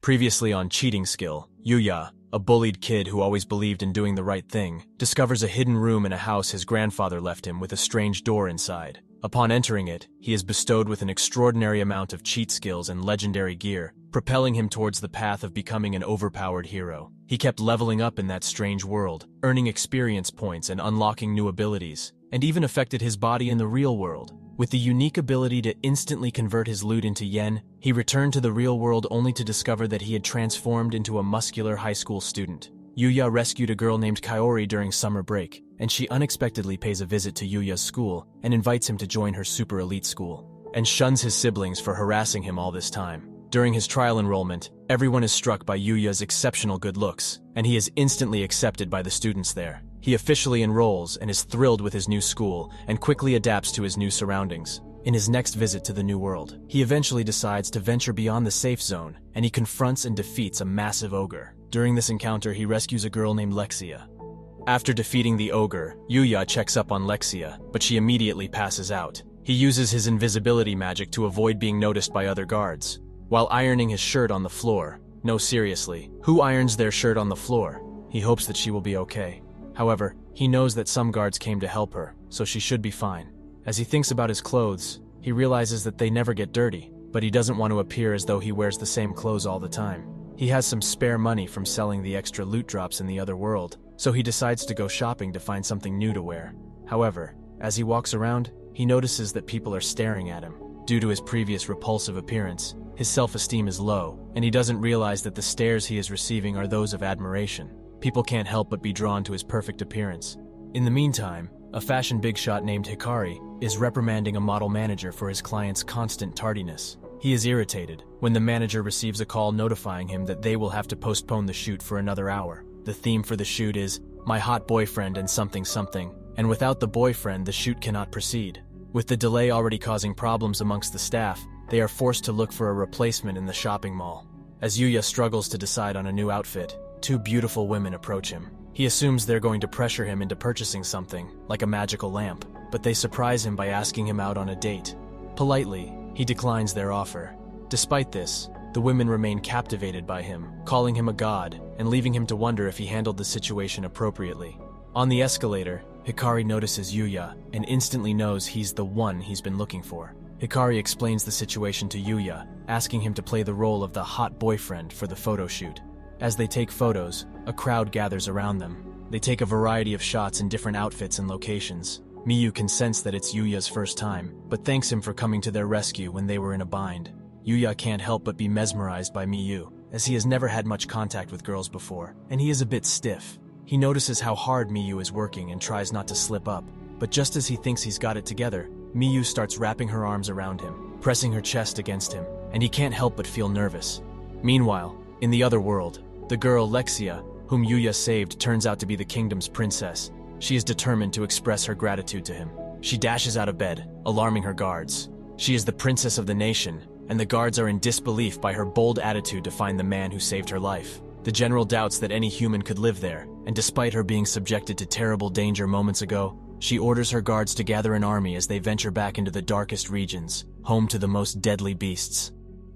Previously on Cheating Skill, Yuya, a bullied kid who always believed in doing the right thing, discovers a hidden room in a house his grandfather left him with a strange door inside. Upon entering it, he is bestowed with an extraordinary amount of cheat skills and legendary gear, propelling him towards the path of becoming an overpowered hero. He kept leveling up in that strange world, earning experience points and unlocking new abilities, and even affected his body in the real world. With the unique ability to instantly convert his loot into yen, he returned to the real world only to discover that he had transformed into a muscular high school student. Yuya rescued a girl named Kaori during summer break, and she unexpectedly pays a visit to Yuya's school and invites him to join her super elite school, and shuns his siblings for harassing him all this time. During his trial enrollment, everyone is struck by Yuya's exceptional good looks, and he is instantly accepted by the students there. He officially enrolls and is thrilled with his new school and quickly adapts to his new surroundings. In his next visit to the new world, he eventually decides to venture beyond the safe zone, and he confronts and defeats a massive ogre. During this encounter, he rescues a girl named Lexia. After defeating the ogre, Yuya checks up on Lexia, but she immediately passes out. He uses his invisibility magic to avoid being noticed by other guards. While ironing his shirt on the floor, no seriously, who irons their shirt on the floor? He hopes that she will be okay. However, he knows that some guards came to help her, so she should be fine. As he thinks about his clothes, he realizes that they never get dirty, but he doesn't want to appear as though he wears the same clothes all the time. He has some spare money from selling the extra loot drops in the other world, so he decides to go shopping to find something new to wear. However, as he walks around, he notices that people are staring at him. Due to his previous repulsive appearance, his self-esteem is low, and he doesn't realize that the stares he is receiving are those of admiration. People can't help but be drawn to his perfect appearance. In the meantime, a fashion big shot named Hikari is reprimanding a model manager for his client's constant tardiness. He is irritated when the manager receives a call notifying him that they will have to postpone the shoot for another hour. The theme for the shoot is, "My hot boyfriend and something something," and without the boyfriend, the shoot cannot proceed. With the delay already causing problems amongst the staff, they are forced to look for a replacement in the shopping mall. As Yuya struggles to decide on a new outfit, two beautiful women approach him. He assumes they're going to pressure him into purchasing something, like a magical lamp, but they surprise him by asking him out on a date. Politely, he declines their offer. Despite this, the women remain captivated by him, calling him a god, and leaving him to wonder if he handled the situation appropriately. On the escalator, Hikari notices Yuya, and instantly knows he's the one he's been looking for. Hikari explains the situation to Yuya, asking him to play the role of the hot boyfriend for the photo shoot. As they take photos, a crowd gathers around them. They take a variety of shots in different outfits and locations. Miyu can sense that it's Yuya's first time, but thanks him for coming to their rescue when they were in a bind. Yuya can't help but be mesmerized by Miyu, as he has never had much contact with girls before, and he is a bit stiff. He notices how hard Miyu is working and tries not to slip up, but just as he thinks he's got it together, Miyu starts wrapping her arms around him, pressing her chest against him, and he can't help but feel nervous. Meanwhile, in the other world, the girl Lexia, whom Yuya saved, turns out to be the kingdom's princess. She is determined to express her gratitude to him. She dashes out of bed, alarming her guards. She is the princess of the nation, and the guards are in disbelief by her bold attitude to find the man who saved her life. The general doubts that any human could live there, and despite her being subjected to terrible danger moments ago, she orders her guards to gather an army as they venture back into the darkest regions, home to the most deadly beasts.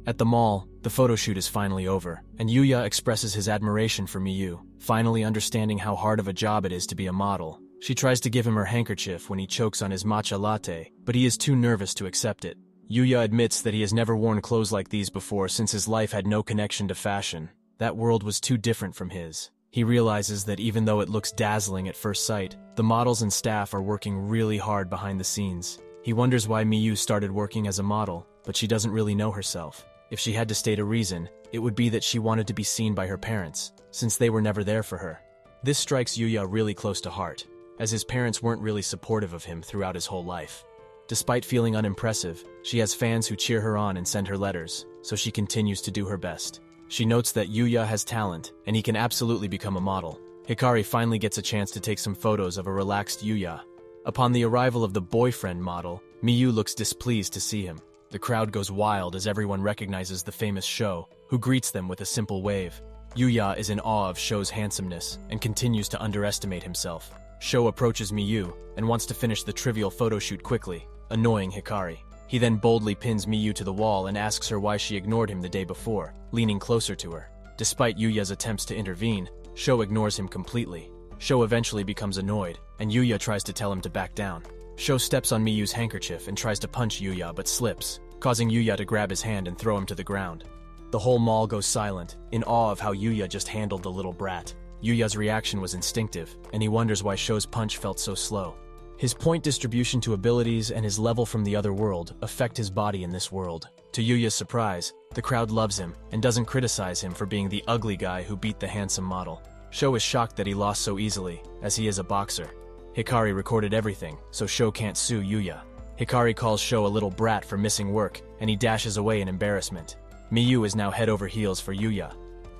At the mall, the photo shoot is finally over, and Yuya expresses his admiration for Miyu, finally understanding how hard of a job it is to be a model. She tries to give him her handkerchief when he chokes on his matcha latte, but he is too nervous to accept it. Yuya admits that he has never worn clothes like these before since his life had no connection to fashion. That world was too different from his. He realizes that even though it looks dazzling at first sight, the models and staff are working really hard behind the scenes. He wonders why Miyu started working as a model, but she doesn't really know herself. If she had to state a reason, it would be that she wanted to be seen by her parents, since they were never there for her. This strikes Yuya really close to heart, as his parents weren't really supportive of him throughout his whole life. Despite feeling unimpressive, she has fans who cheer her on and send her letters, so she continues to do her best. She notes that Yuya has talent, and he can absolutely become a model. Hikari finally gets a chance to take some photos of a relaxed Yuya. Upon the arrival of the boyfriend model, Miyu looks displeased to see him. The crowd goes wild as everyone recognizes the famous Sho, who greets them with a simple wave. Yuya is in awe of Sho's handsomeness and continues to underestimate himself. Sho approaches Miyu and wants to finish the trivial photo shoot quickly, annoying Hikari. He then boldly pins Miyu to the wall and asks her why she ignored him the day before, leaning closer to her. Despite Yuya's attempts to intervene, Sho ignores him completely. Sho eventually becomes annoyed, and Yuya tries to tell him to back down. Sho steps on Miyu's handkerchief and tries to punch Yuya but slips, causing Yuya to grab his hand and throw him to the ground. The whole mall goes silent, in awe of how Yuya just handled the little brat. Yuya's reaction was instinctive, and he wonders why Sho's punch felt so slow. His point distribution to abilities and his level from the other world affect his body in this world. To Yuya's surprise, the crowd loves him and doesn't criticize him for being the ugly guy who beat the handsome model. Sho is shocked that he lost so easily, as he is a boxer. Hikari recorded everything, so Sho can't sue Yuya. Hikari calls Sho a little brat for missing work, and he dashes away in embarrassment. Miyu is now head over heels for Yuya.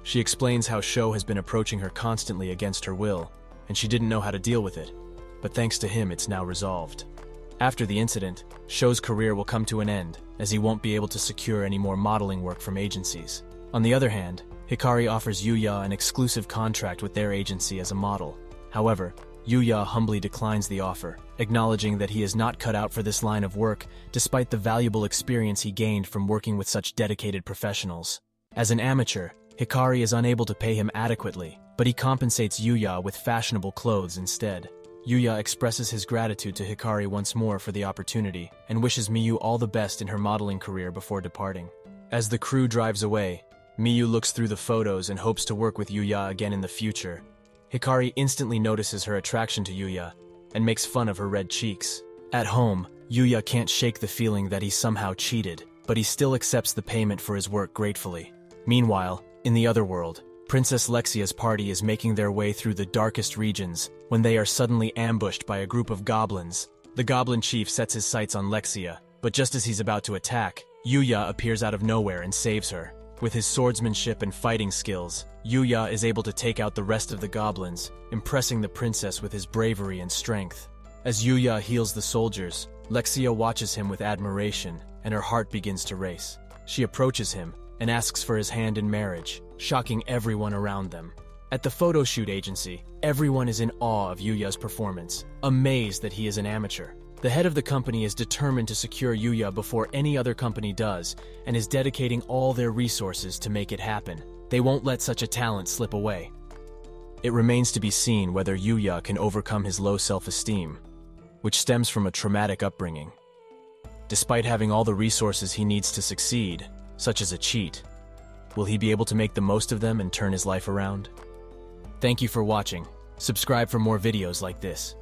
She explains how Sho has been approaching her constantly against her will, and she didn't know how to deal with it. But thanks to him, it's now resolved. After the incident, Sho's career will come to an end, as he won't be able to secure any more modeling work from agencies. On the other hand, Hikari offers Yuya an exclusive contract with their agency as a model. However, Yuya humbly declines the offer, acknowledging that he is not cut out for this line of work despite the valuable experience he gained from working with such dedicated professionals. As an amateur, Hikari is unable to pay him adequately, but he compensates Yuya with fashionable clothes instead. Yuya expresses his gratitude to Hikari once more for the opportunity and wishes Miyu all the best in her modeling career before departing. As the crew drives away, Miyu looks through the photos and hopes to work with Yuya again in the future. Hikari instantly notices her attraction to Yuya and makes fun of her red cheeks. At home, Yuya can't shake the feeling that he somehow cheated, but he still accepts the payment for his work gratefully. Meanwhile, in the other world, Princess Lexia's party is making their way through the darkest regions when they are suddenly ambushed by a group of goblins. The goblin chief sets his sights on Lexia, but just as he's about to attack, Yuya appears out of nowhere and saves her. With his swordsmanship and fighting skills, Yuya is able to take out the rest of the goblins, impressing the princess with his bravery and strength. As Yuya heals the soldiers, Lexia watches him with admiration, and her heart begins to race. She approaches him and asks for his hand in marriage, shocking everyone around them. At the photo shoot agency, everyone is in awe of Yuya's performance, amazed that he is an amateur. The head of the company is determined to secure Yuya before any other company does, and is dedicating all their resources to make it happen. They won't let such a talent slip away. It remains to be seen whether Yuya can overcome his low self-esteem, which stems from a traumatic upbringing. Despite having all the resources he needs to succeed, such as a cheat, will he be able to make the most of them and turn his life around? Thank you for watching. Subscribe for more videos like this.